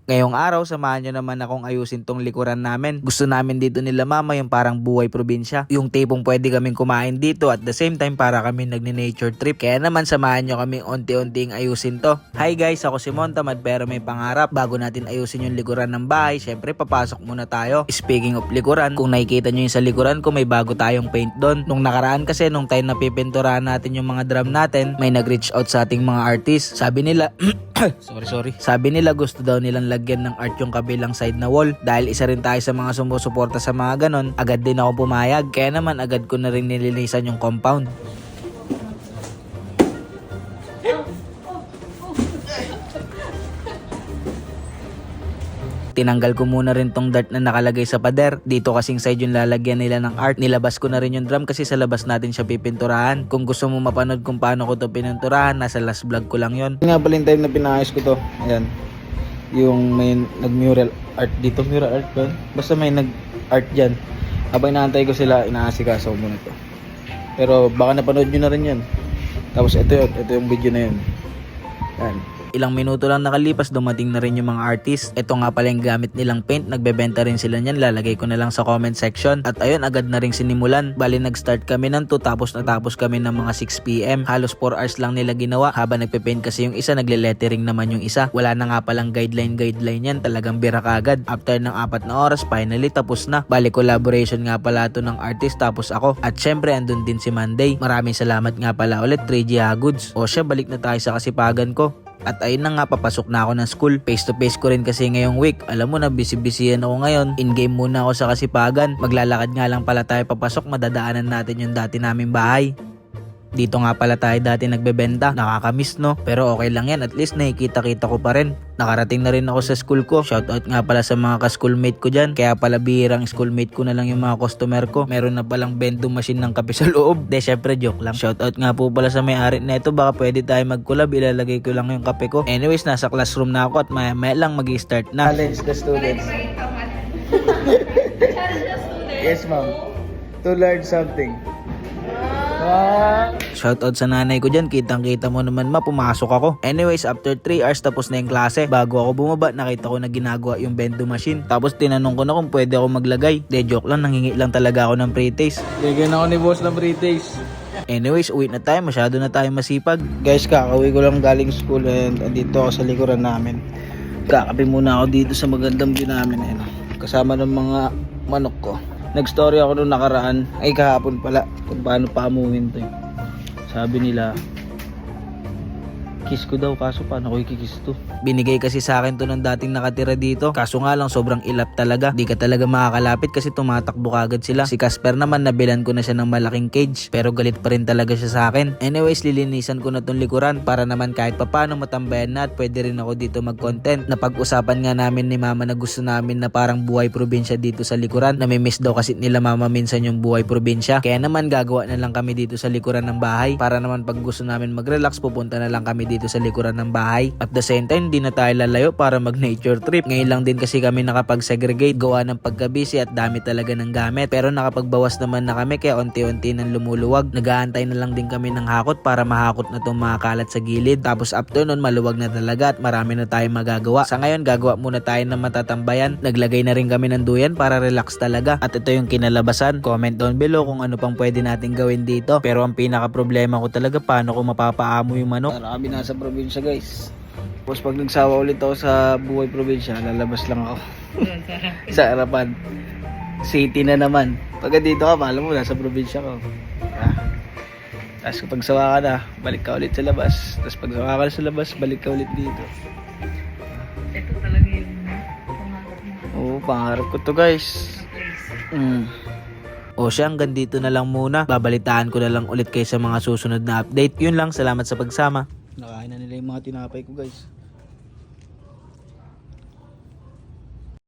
Ngayong araw, samahan nyo naman akong ayusin tong likuran namin. Gusto namin dito nila mama yung parang buhay probinsya. Yung tipong pwede kaming kumain dito at the same time para kami nagne-nature trip. Kaya naman samahan nyo kaming unti-unting ayusin to. Hi guys, ako si Montamad pero may pangarap. Bago natin ayusin yung likuran ng bahay, syempre papasok muna tayo. Speaking of likuran, kung nakikita nyo yung sa likuran ko, may bago tayong paint doon. Nung nakaraan kasi, nung time na pipinturahan natin yung mga drum natin, may nag-reach out sa ating mga artist. Sabi nila, sorry. Sabi nila gusto daw nilang lagyan ng art yung kabilang side na wall. Dahil isa rin tayo sa mga sumusuporta sa mga ganon, agad din ako pumayag. Kaya naman agad ko na rin nilinisan yung compound. Tinanggal ko muna rin tong dart na nakalagay sa pader. Dito kasing side yung lalagyan nila ng art. Nilabas ko na rin yung drum kasi sa labas natin siya pipinturahan. Kung gusto mo mapanood kung paano ko to pininturahan, nasa last vlog ko lang yon. Nga pala yung time na pinayos ko to. Ayan. Yung may nag-mural art dito. Mural art ba? Basta may nag-art dyan. Habang inaantay ko sila, inaasikaso ko muna to. Pero baka napanood nyo na rin yan. Tapos ito yung video na yun. Ayan. Ilang minuto lang nakalipas, dumating na rin yung mga artist. Ito nga pala yung gamit nilang paint. Nagbebenta rin sila niyan. Lalagay ko na lang sa comment section. At ayun, agad na rin sinimulan. Bali nag-start kami ng 2 tapos natapos kami ng mga 6 PM. Halos 4 hours lang nila ginawa. Habang nagpe-paint kasi yung isa, nagle-lettering naman yung isa. Wala na nga palang guideline yan. Talagang bira kagad. After ng 4 na oras, finally tapos na. Bali collaboration nga pala to ng artist tapos ako. At syempre andun din si Monday. Maraming salamat nga pala ulit 3G Goods. O siya, balik na tayo sa kasipagan ko. At ayun na nga, papasok na ako ng school. Face to face ko rin kasi ngayong week. Alam mo na, busy-busy ako ngayon. In-game muna ako sa kasipagan. Maglalakad nga lang pala tayo papasok. Madadaanan natin yung dati naming bahay. Dito nga pala tayo dati nagbebenta. Nakakamiss no? Pero okay lang yan. At least nakikita-kita ko pa rin. Nakarating na rin ako sa school ko. Shoutout nga pala sa mga ka-schoolmate ko dyan. Kaya pala bihirang schoolmate ko na lang yung mga customer ko. Meron na palang vending machine ng kape sa loob. De, syempre joke lang. Shoutout nga po pala sa may-ari na ito. Baka pwede tayo mag-collab. Ilalagay ko lang yung kape ko. Anyways, nasa classroom na ako at maya lang mag-i-start na. Challenge the students. Yes ma'am. To learn something. Shoutout sa nanay ko dyan, kitang-kita mo naman pumasok ako. Anyways, after 3 hours tapos na yung klase. Bago ako bumaba, nakita ko na ginagawa yung vending machine. Tapos tinanong ko na kung pwede ako maglagay. De, joke lang, nangingi lang talaga ako ng pre-taste. Bigyan ako ni boss ng pre-taste. Anyways, uwi na tayo, masyado na tayo masipag. Guys, kakauwi ko lang galing school and andito ako sa likuran namin. Kakape muna ako dito sa magandang view namin. Kasama ng mga manok ko. Nag-story ako nung nakaraan, ay kahapon pala, kung paano paamuhin to. Sabi nila, kiss ko daw, kaso paano ko ikikiss to? Binigay kasi sa akin to ng dating nakatira dito. Kaso nga lang sobrang ilap talaga. Di ka talaga makakalapit kasi tumatakbo kagad sila. Si Casper naman, nabilan ko na siya ng malaking cage. Pero galit pa rin talaga siya sa akin. Anyways, lilinisan ko na tong likuran para naman kahit papano matambayan na at pwede rin ako dito mag-content. Napag-usapan nga namin ni mama na gusto namin na parang buhay probinsya dito sa likuran. Namimiss daw kasi nila mama minsan yung buhay probinsya. Kaya naman gagawa na lang kami dito sa likuran ng bahay. Para naman pag gusto namin mag-relax, pupunta na lang kami dito sa likuran ng bahay. At the same time, di na tayo lalayo para mag-nature trip. Ngayon lang din kasi kami nakapag-segregate gawa ng pagka-busy at dami talaga ng gamit. Pero nakapagbawas naman na kami kaya unti-unti nang lumuluwag. Nag-aantay na lang din kami ng hakot para mahakot na itong mga kalat sa gilid. Tapos after nun, maluwag na talaga at marami na tayong magagawa. Sa ngayon, gagawa muna tayo ng matatambayan. Naglagay na rin kami ng duyan para relax talaga. At ito yung kinalabasan. Comment down below kung ano pang pwede natin gawin dito. Pero ang pinaka-problema ko talaga, paano ko mapapaamo yung manok. Para kami nasa probinsya guys. Tapos pag nagsawa ulit ako sa buhay probinsya, lalabas lang ako sa harapan. City na naman. Pagka dito ka, alam mo, nasa probinsya ka. Tapos kapag sawa ka na, balik ka ulit sa labas. Tapos pag sawa ka na sa labas, balik ka ulit dito. Ito talaga yung pangarap mo. Oo, pangarap ko to guys. O siya, hanggang dito na lang muna. Babalitaan ko na lang ulit kayo sa mga susunod na update. Yun lang, salamat sa pagsama. Nakain na nila yung mga tinapay ko guys.